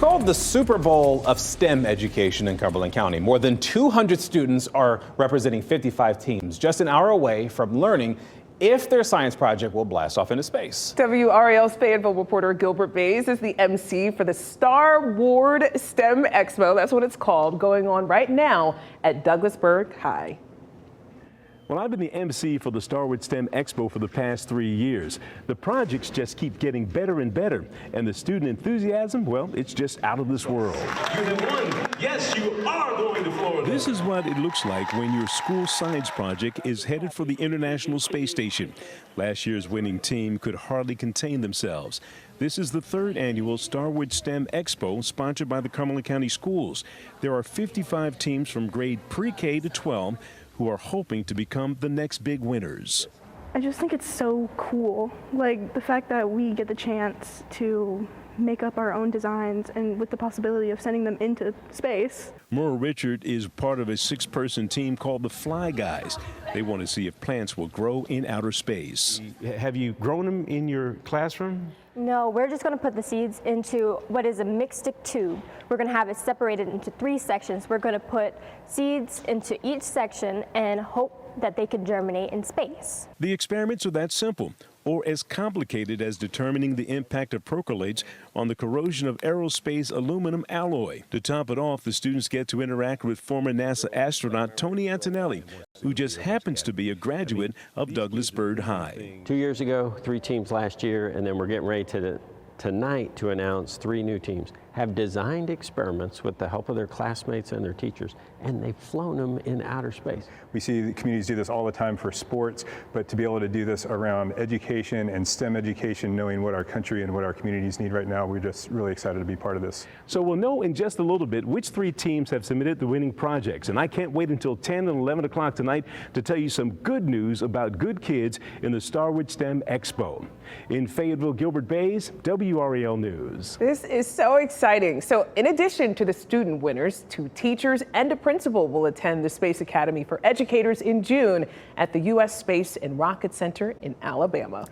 called the Super Bowl of STEM education in Cumberland County. More than 200 students are representing 55 teams, just an hour away from learning if their science project will blast off into space. WRAL's Fayetteville reporter Gilbert Bays is the MC for the STARward STEM Expo. That's what it's called, going on right now at Douglasburg High. Well, I've been the MC for the STARward STEM Expo for the past 3 years. The projects just keep getting better and better, and the student enthusiasm, well, it's just out of this world. You have won. Yes, you are going to Florida. This is what it looks like when your school science project is headed for the International Space Station. Last year's winning team could hardly contain themselves. This is the third annual STARward STEM Expo sponsored by the Cumberland County Schools. There are 55 teams from grade pre-K to 12 who are hoping to become the next big winners. I just think it's so cool, like the fact that we get the chance to make up our own designs and with the possibility of sending them into space. Maura Richard is part of a 6-person team called the Fly Guys. They want to see if plants will grow in outer space. Have you grown them in your classroom? No, we're just going to put the seeds into what is a mixed stick tube. We're going to have it separated into 3 sections. We're going to put seeds into each section and hope that they can germinate in space. The experiments are that simple, or as complicated as determining the impact of percolates on the corrosion of aerospace aluminum alloy. To top it off, the students get to interact with former NASA astronaut Tony Antonelli, who just happens to be a graduate of Douglasburg High. 2 years ago, 3 teams last year, and then we're getting ready tonight to announce 3 new teams have designed experiments with the help of their classmates and their teachers, and they've flown them in outer space. We see the communities do this all the time for sports, but to be able to do this around education and STEM education, knowing what our country and what our communities need right now, we're just really excited to be part of this. So we'll know in just a little bit which 3 teams have submitted the winning projects, and I can't wait until 10 and 11 o'clock tonight to tell you some good news about good kids in the STARward STEM Expo. In Fayetteville, Gilbert Bays, WRAL News. This is so exciting. So in addition to the student winners, 2 teachers and a principal will attend the Space Academy for Educators in June at the U.S. Space and Rocket Center in Alabama.